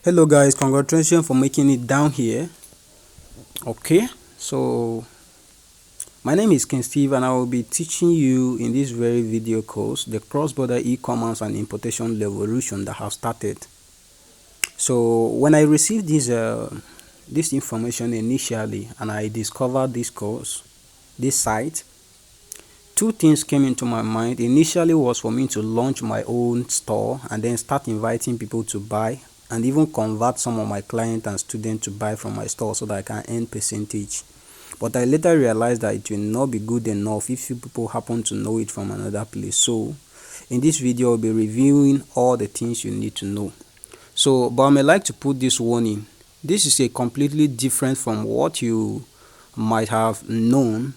Hello guys, congratulations for making it down here. Okay, so my name is Ken Steve and I will be teaching you in this very video course the cross-border e-commerce and importation revolution that have started. So when I received this information initially and I discovered this site, two things came into my mind. Initially was for me to launch my own store and then start inviting people to buy and even convert some of my clients and students to buy from my store so that I can earn percentage. But I later realized that it will not be good enough if people happen to know it from another place. So in this video, I'll be reviewing all the things you need to know. So, but I may like to put this warning. This is a completely different from what you might have known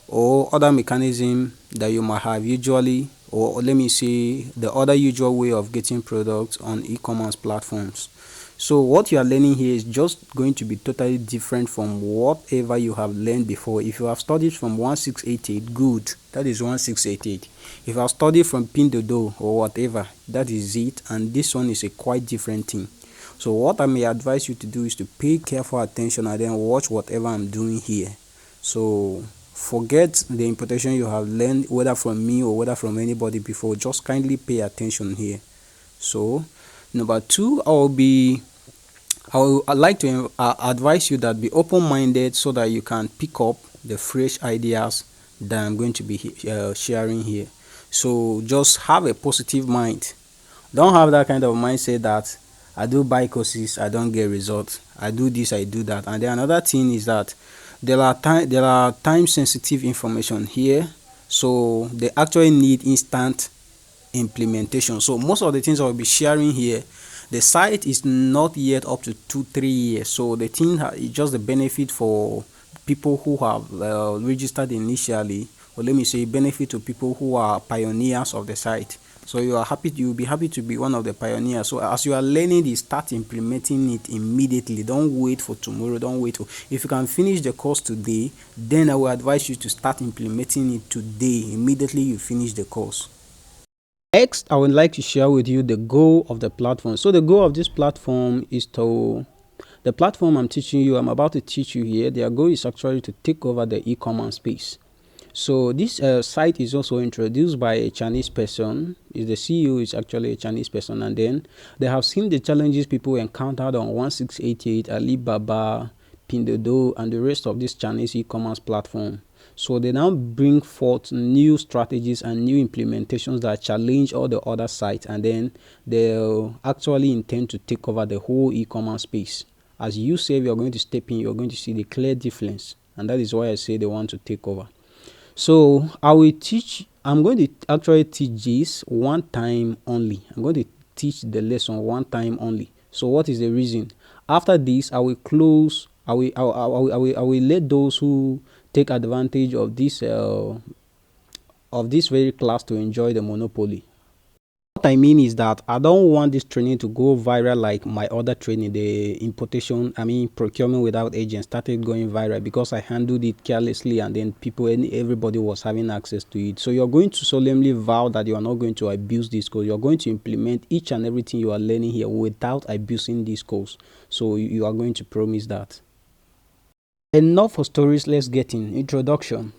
or other mechanism that you might have usually, or let me say the other usual way of getting products on e-commerce platforms. So what you are learning here is just going to be totally different from whatever you have learned before. If you have studied from 1688, good, that is 1688. If you have studied from Pindodo or whatever, that is it, and this one is a quite different thing. So what I may advise you to do is to pay careful attention and then watch whatever I'm doing here. So forget the importation you have learned, whether from me or whether from anybody before. Just kindly pay attention here. So number two, I'd like to advise you that be open-minded so that you can pick up the fresh ideas that I'm going to be sharing here. So just have a positive mind. Don't have that kind of mindset that I do buy courses, I don't get results, I do this, I do that. And then another thing is that there are time sensitive information here, so they actually need instant implementation. So most of the things I'll be sharing here, the site is not yet up to 2-3 years, so the thing is just the benefit for people who have registered initially, or let me say benefit to people who are pioneers of the site. So you'll be happy to be one of the pioneers. So as you are learning this, start implementing it immediately. Don't wait for tomorrow. Don't wait for, if you can finish the course today, then I will advise you to start implementing it today, immediately you finish the course. Next, I would like to share with you the goal of the platform. So the goal of this platform is the platform I'm about to teach you here, their goal is actually to take over the e-commerce space. So this site is also introduced by a Chinese person. The CEO is actually a Chinese person, and then they have seen the challenges people encountered on 1688, Alibaba, Pindodo, and the rest of this Chinese e-commerce platform. So they now bring forth new strategies and new implementations that challenge all the other sites, and then they'll actually intend to take over the whole e-commerce space. As you say, you're going to step in, you're going to see the clear difference, and that is why I say they want to take over. So I'm going to actually teach this one time only. I'm going to teach the lesson one time only. So what is the reason? After this, I will let those who take advantage of this very class to enjoy the monopoly. What I mean is that I don't want this training to go viral like my other training, the procurement without agents started going viral because I handled it carelessly, and then everybody was having access to it. So you're going to solemnly vow that you are not going to abuse this course. You're going to implement each and everything you are learning here without abusing this course. So you are going to promise that. Enough for stories, let's get in. Introduction.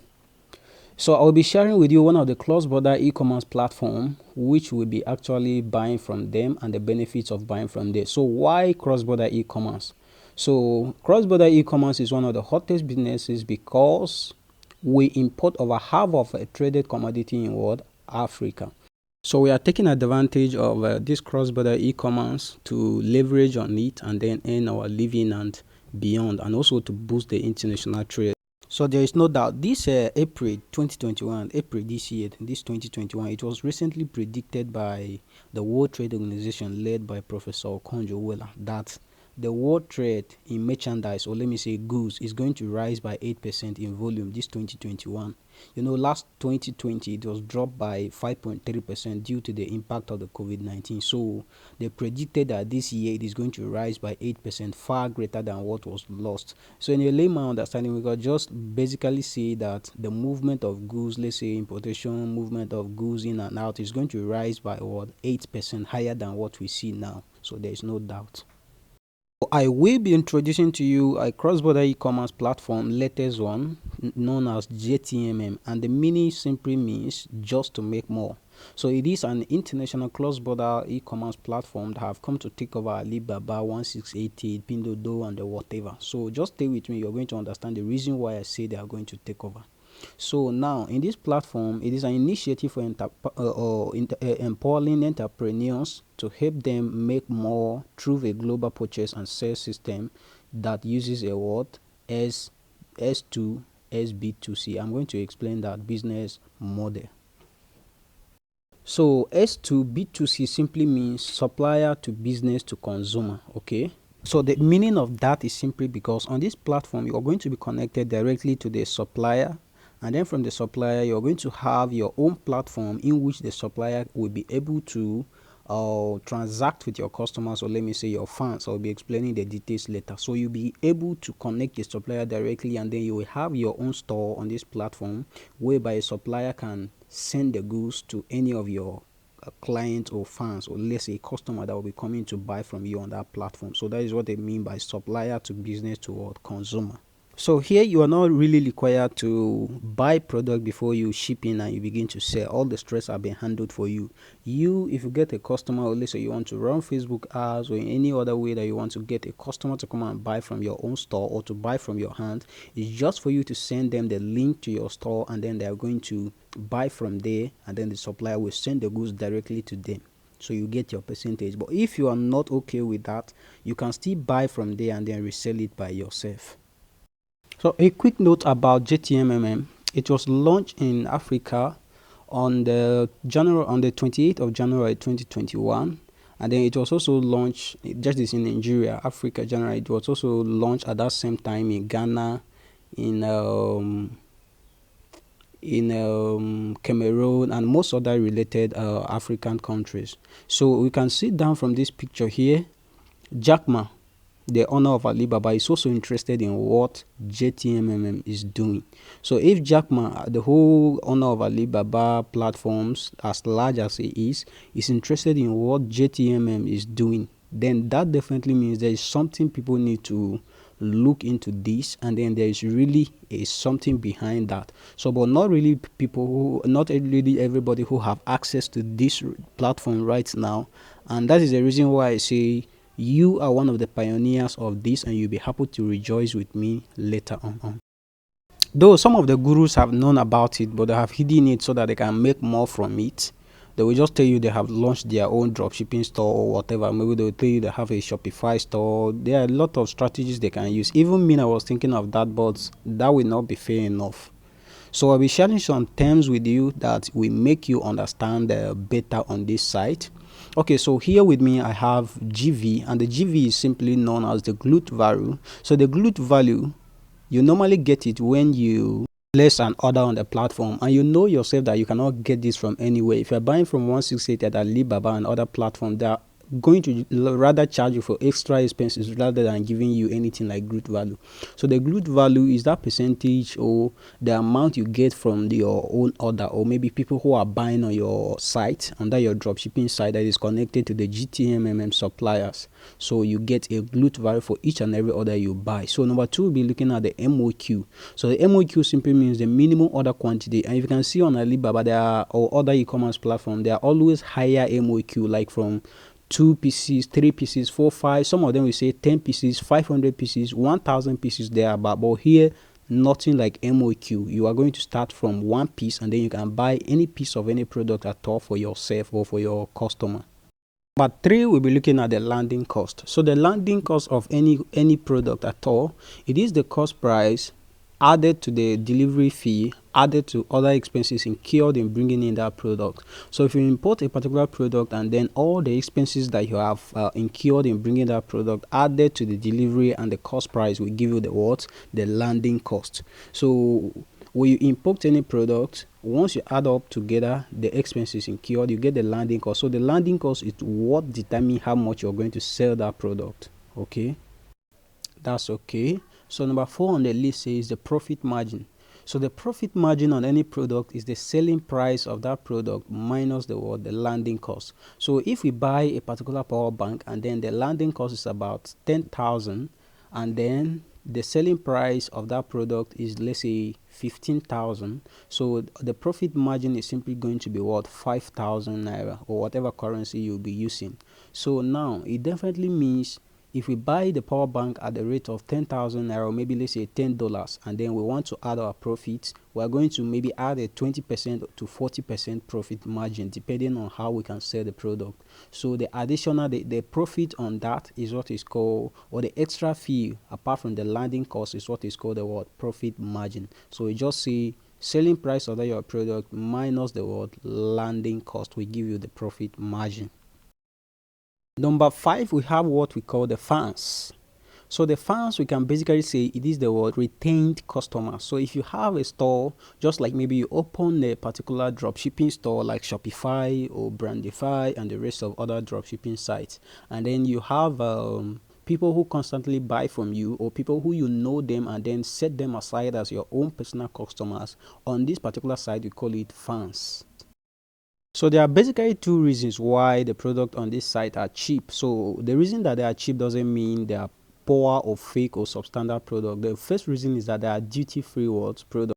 So I'll be sharing with you one of the cross-border e-commerce platform which will be actually buying from them and the benefits of buying from there. So why cross-border e-commerce? So cross-border e-commerce is one of the hottest businesses because we import over half of a traded commodity in world, Africa. So we are taking advantage of this cross-border e-commerce to leverage on it and then earn our living and beyond, and also to boost the international trade. So there is no doubt this April this year, this 2021, it was recently predicted by the World Trade Organization led by Professor Okonjo-Iweala that the world trade in merchandise, or let me say goods, is going to rise by 8% in volume this 2021. Last 2020 it was dropped by 5.3% due to the impact of the COVID-19. So they predicted that this year it is going to rise by 8%, far greater than what was lost. So in a layman understanding, we can just basically say that the movement of goods, let's say importation, movement of goods in and out, is going to rise by 8% higher than what we see now. So there is no doubt. I will be introducing to you a cross-border e-commerce platform, latest one, known as JTMM, and the meaning simply means just to make more. So it is an international cross-border e-commerce platform that have come to take over Alibaba, 1688, Pinduoduo, and the whatever. So just stay with me. You're going to understand the reason why I say they are going to take over. So now in this platform, it is an initiative for empowering entrepreneurs to help them make more through a global purchase and sales system that uses a word S2 SB2C. I'm going to explain that business model. So S2 B2C simply means supplier to business to consumer. Okay, so the meaning of that is simply because on this platform you are going to be connected directly to the supplier, and then from the supplier you're going to have your own platform in which the supplier will be able to transact with your customers, or let me say your fans. I'll be explaining the details later. So you'll be able to connect the supplier directly, and then you will have your own store on this platform whereby a supplier can send the goods to any of your clients or fans, or let's say a customer that will be coming to buy from you on that platform. So that is what they mean by supplier to business to consumer. So here you are not really required to buy product before you ship in and you begin to sell. All the stress are being handled for you. If you get a customer, or let's say you want to run Facebook ads or in any other way that you want to get a customer to come and buy from your own store or to buy from your hand, it's just for you to send them the link to your store, and then they are going to buy from there, and then the supplier will send the goods directly to them. So you get your percentage. But if you are not okay with that, you can still buy from there and then resell it by yourself. So a quick note about JTMM. It was launched in Africa on the 28th of January 2021, and then it was also launched just as in Nigeria, Africa, January. It was also launched at that same time in Ghana, in Cameroon, and most other related African countries. So we can see down from this picture here, Jack Ma, the owner of Alibaba, is also interested in what JTMM is doing. So if Jack Ma, the whole owner of Alibaba platforms, as large as he is interested in what JTMM is doing, then that definitely means there is something people need to look into this, and then there is really something behind that. So but not really everybody who have access to this platform right now, and that is the reason why I say you are one of the pioneers of this, and you'll be happy to rejoice with me later on. Though some of the gurus have known about it, but they have hidden it so that they can make more from it. They will just tell you they have launched their own dropshipping store or whatever. Maybe they will tell you they have a Shopify store. There are a lot of strategies they can use. Even me, I was thinking of that, but that will not be fair enough. So I'll be sharing some terms with you that will make you understand better on this site. Okay, so here with me I have GV, and the GV is simply known as the glute value. So the glute value, you normally get it when you place an order on the platform, and you know yourself that you cannot get this from anywhere. If you're buying from 168 at Alibaba and other platforms, they are going to rather charge you for extra expenses rather than giving you anything like glute value. So the glute value is that percentage or the amount you get from your own order, or maybe people who are buying on your site, under your dropshipping site that is connected to the JTMM suppliers. So you get a glute value for each and every order you buy. So number two, we'll be looking at the MOQ. So the MOQ simply means the minimum order quantity, and if you can see on Alibaba or other e-commerce platform, there are always higher MOQ, like from 2 pieces, 3 pieces, 4, 5. Some of them will say 10 pieces, 500 pieces, 1,000 pieces there. But here, nothing like MOQ. You are going to start from 1 piece, and then you can buy any piece of any product at all for yourself or for your customer. But 3, we'll be looking at the landing cost. So the landing cost of any product at all, it is the cost price added to the delivery fee, added to other expenses incurred in bringing in that product. So if you import a particular product, and then all the expenses that you have incurred in bringing that product added to the delivery and the cost price will give you the landing cost. So when you import any product, once you add up together the expenses incurred, you get the landing cost. So the landing cost is what determines how much you're going to sell that product. Okay, that's okay. So number 4 on the list is the profit margin. So the profit margin on any product is the selling price of that product minus the landing cost. So if we buy a particular power bank and then the landing cost is about 10,000, and then the selling price of that product is, let's say, 15,000, so the profit margin is simply going to be what, 5,000 naira, or whatever currency you'll be using. So now it definitely means if we buy the power bank at the rate of 10,000 naira, maybe let's say $10, and then we want to add our profits, we're going to maybe add a 20% to 40% profit margin depending on how we can sell the product. So the additional, the profit on that is what is called, or the extra fee apart from the landing cost is what is called the word profit margin. So we just say selling price of your product minus the word landing cost will give you the profit margin. Number 5, we have what we call the fans. So the fans, we can basically say it is the word retained customer. So if you have a store, just like maybe you open a particular dropshipping store like Shopify or Brandify and the rest of other dropshipping sites, and then you have people who constantly buy from you, or people who you know them and then set them aside as your own personal customers. On this particular site, we call it fans. So there are basically 2 reasons why the product on this site are cheap. So the reason that they are cheap doesn't mean they are poor or fake or substandard product. The first reason is that they are duty-free product.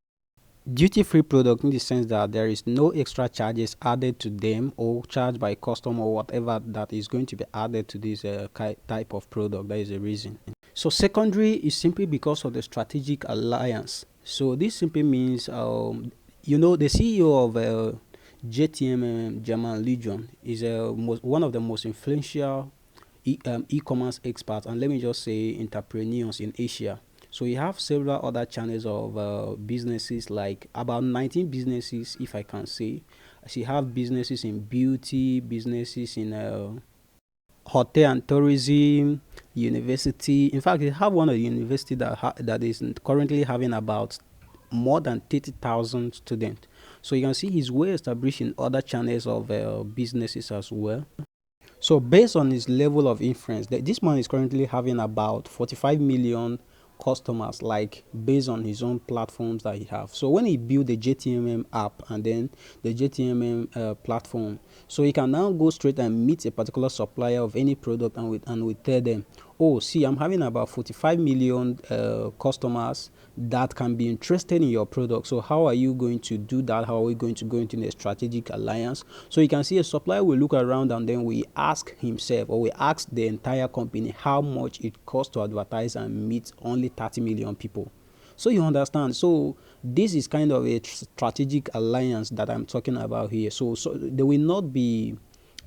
Duty-free product in the sense that there is no extra charges added to them or charged by customer or whatever that is going to be added to this type of product. That is the reason. So secondary is simply because of the strategic alliance. So this simply means, the CEO of JTMM, German Legion, is one of the most influential e-commerce experts, and let me just say entrepreneurs in Asia. So you have several other channels of businesses, like about 19 businesses, if I can say. She have businesses in beauty, businesses in hotel and tourism, university. In fact, they have one of the university that is currently having about more than 30,000 students. So you can see he's well established in other channels of businesses as well. So based on his level of influence, this man is currently having about 45 million customers, like based on his own platforms that he have. So when he built the JTMM app and then the JTMM platform, so he can now go straight and meet a particular supplier of any product, and we tell them, oh, see, I'm having about 45 million customers that can be interested in your product. So how are you going to do that? How are we going to go into a strategic alliance? So you can see a supplier will look around and then we ask himself, or we ask the entire company how much it costs to advertise and meet only 30 million people. So you understand. So this is kind of a strategic alliance that I'm talking about here. So there will not be,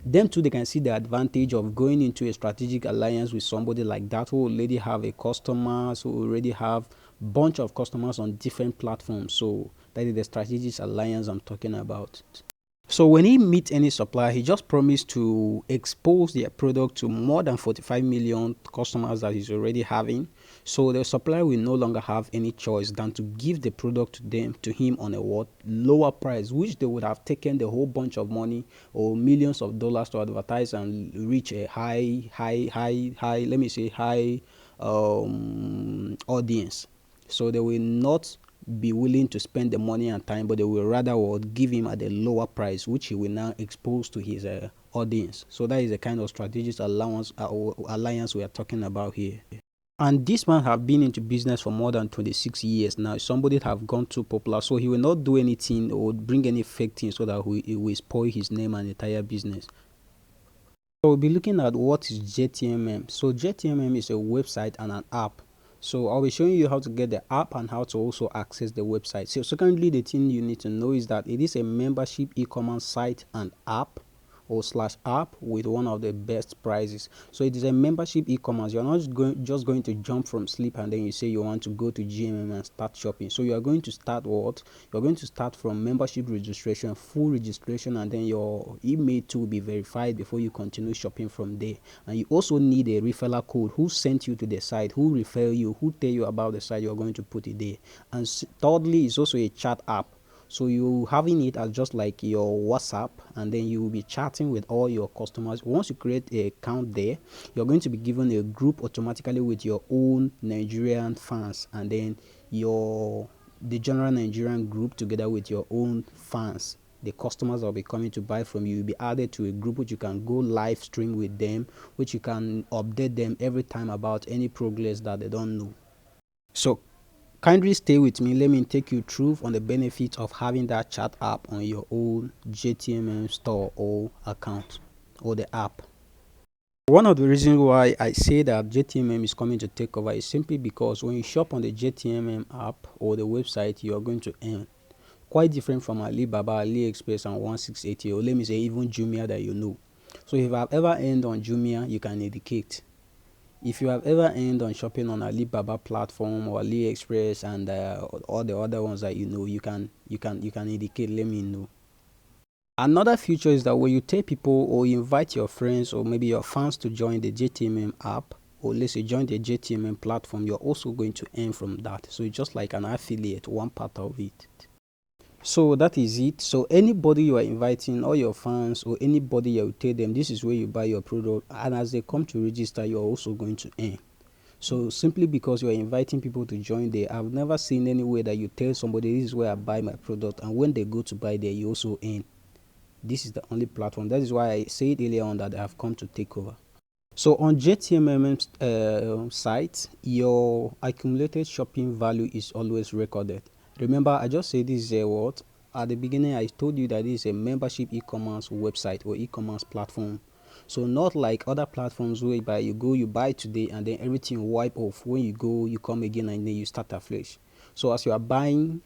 them too, they can see the advantage of going into a strategic alliance with somebody like that who already have a customers, who already have bunch of customers on different platforms. So that is the strategic alliance I'm talking about. So when he meets any supplier, he just promised to expose their product to more than 45 million customers that he's already having. So the supplier will no longer have any choice than to give the product to him on a lower price, which they would have taken the whole bunch of money or millions of dollars to advertise and reach a high audience. So they will not be willing to spend the money and time, but they will rather give him at a lower price, which he will now expose to his audience. So that is the kind of strategic alliance we are talking about here. And this man have been into business for more than 26 years now. Somebody have gone too popular, so he will not do anything or bring any fake thing so that he will spoil his name and entire business. So we'll be looking at what is JTMM. So JTMM is a website and an app. So I'll be showing you how to get the app and how to also access the website. So secondly, the thing you need to know is that it is a membership e-commerce site and app, or /app, with one of the best prices. So it is a membership e-commerce. You're not just going to jump from sleep and then you say you want to go to GMM and start shopping. So you are going to start what? You're going to start from membership registration, full registration, and then your email too will be verified before you continue shopping from there. And you also need a referral code. Who sent you to the site? Who refer you? Who tell you about the site? You're going to put it there. And thirdly, it's also a chat app. So you having it as just like your WhatsApp, and then you will be chatting with all your customers. Once you create an account there, you're going to be given a group automatically with your own Nigerian fans, and then your the general Nigerian group together with your own fans, the customers that will be coming to buy from you. You'll be added to a group which you can go live stream with them, which you can update them every time about any progress that they don't know. So kindly stay with me. Let me take you through on the benefits of having that chat app on your own JTMM store or account or the app. One of the reasons why I say that JTMM is coming to take over is simply because when you shop on the JTMM app or the website, you are going to earn. Quite different from Alibaba, AliExpress, and 1680, or let me say even Jumia that you know. So if you have ever earned on Jumia, you can indicate. If you have ever earned on shopping on Alibaba platform or AliExpress and all the other ones that you know, you can indicate. Let me know. Another feature is that when you tell people or you invite your friends or maybe your fans to join the JTMM app, or let's say join the JTMM platform, you're also going to earn from that. So it's just like an affiliate, one part of it. So that is it. So anybody you are inviting, or your fans or anybody, you tell them this is where you buy your product, and as they come to register, you're also going to earn. So simply because you are inviting people to join there, I've never seen any way that you tell somebody this is where I buy my product, and when they go to buy there, you also earn. This is the only platform. That is why I said earlier on that I have come to take over. So on JTMM site, your accumulated shopping value is always recorded. Remember, I just said this is a what? At the beginning, I told you that this is a membership e-commerce website or e-commerce platform. So not like other platforms whereby you go, you buy today, and then everything wipe off. When you go, you come again, and then you start afresh. So as you are buying,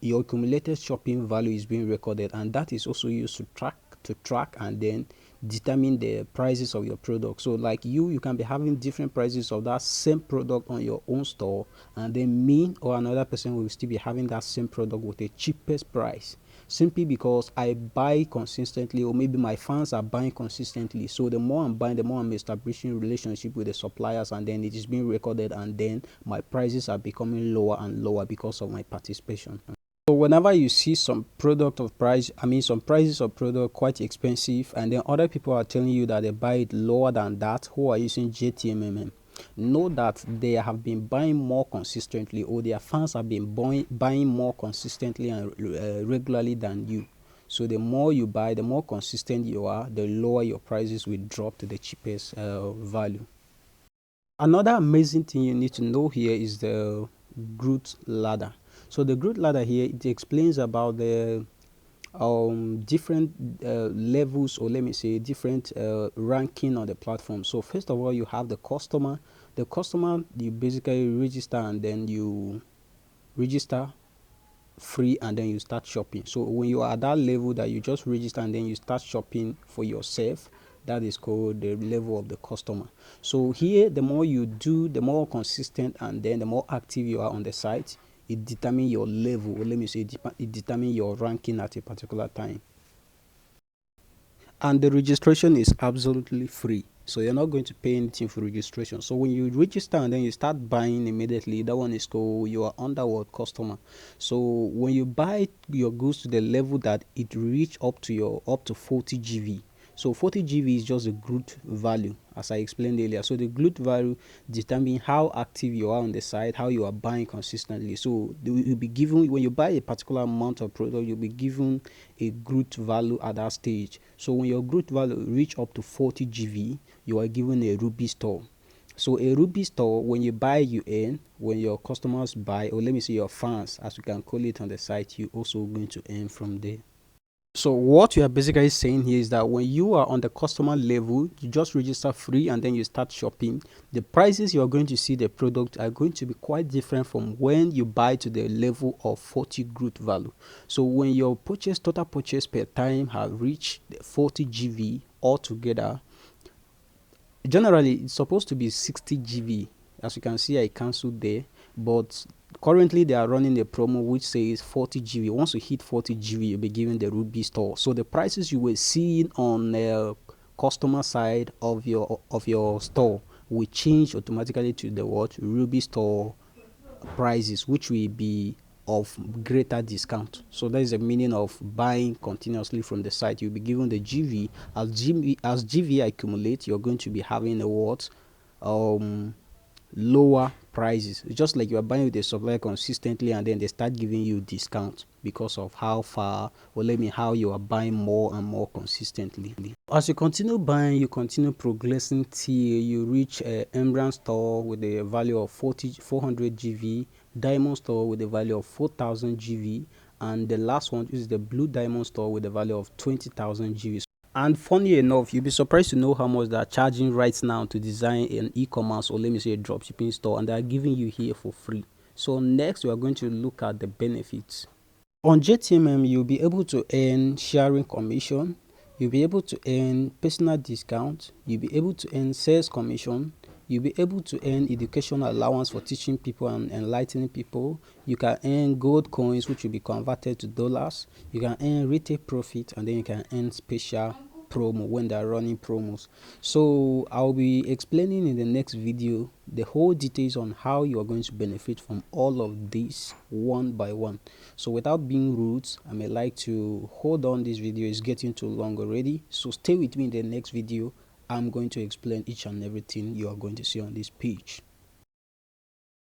your accumulated shopping value is being recorded, and that is also used to track and then determine the prices of your product. So like you can be having different prices of that same product on your own store, and then me or another person will still be having that same product with the cheapest price, simply because I buy consistently, or maybe my fans are buying consistently. So the more I'm buying, the more I'm establishing relationship with the suppliers, and then it is being recorded, and then my prices are becoming lower and lower because of my participation. So whenever you see some product of price, some prices of product quite expensive, and then other people are telling you that they buy it lower than that, who are using JTMM, know that they have been buying more consistently, or their fans have been buying more consistently and regularly than you. So the more you buy, the more consistent you are, the lower your prices will drop to the cheapest value. Another amazing thing you need to know here is the growth ladder. So the growth ladder here, it explains about the different levels, or let me say different ranking on the platform. So first of all, you have the customer. The customer, you basically register, and then you register free, and then you start shopping. So when you are at that level that you just register and then you start shopping for yourself, that is called the level of the customer. So here, the more you do, the more consistent, and then the more active you are on the site, it determines your level, or let me say it determines your ranking at a particular time. And the registration is absolutely free, so you're not going to pay anything for registration. So when you register and then you start buying immediately, that one is called you are underworld customer. So when you buy your goods to the level that it reach up to 40 GV. So 40 GV is just a growth value, as I explained earlier. So the growth value determines how active you are on the site, how you are buying consistently. So you'll be given, when you buy a particular amount of product, you'll be given a growth value at that stage. So when your growth value reach up to 40 GV, you are given a Ruby store. So a Ruby store, when you buy, you earn. When your customers buy, or let me say your fans, as we can call it on the site, you also going to earn from there. So what we are basically saying here is that when you are on the customer level, you just register free and then you start shopping. The prices you are going to see the product are going to be quite different from when you buy to the level of 40 growth value. So when your total purchase per time have reached 40 GV altogether, generally it's supposed to be 60 GV. As you can see, I cancelled there, but currently they are running a promo which says 40 GV. Once you hit 40 GV, you'll be given the Ruby store. So the prices you were seeing on the customer side of your store will change automatically to the Ruby store prices, which will be of greater discount. So that is the meaning of buying continuously from the site. You'll be given the GV. As GV accumulate, you're going to be having a lower prices. It's just like you are buying with a supplier consistently and then they start giving you discount because of how far, or let me how you are buying more and more consistently. As you continue buying, you continue progressing till you reach a Emerald store with a value of 400 GV, Diamond store with a value of 4,000 GV, and the last one is the Blue Diamond store with a value of 20,000 GV. And funny enough, you'll be surprised to know how much they're charging right now to design an e-commerce, or let me say a dropshipping store, and they're giving you here for free. So next we are going to look at the benefits. On JTMM, you'll be able to earn sharing commission, you'll be able to earn personal discount, you'll be able to earn sales commission, you'll be able to earn educational allowance for teaching people and enlightening people. You can earn gold coins, which will be converted to dollars. You can earn retail profit, and then you can earn special promo when they're running promos. So I'll be explaining in the next video the whole details on how you are going to benefit from all of this one by one. So without being rude, I may like to hold on. This video is getting too long already, so stay with me in the next video. I'm going to explain each and everything you are going to see on this page.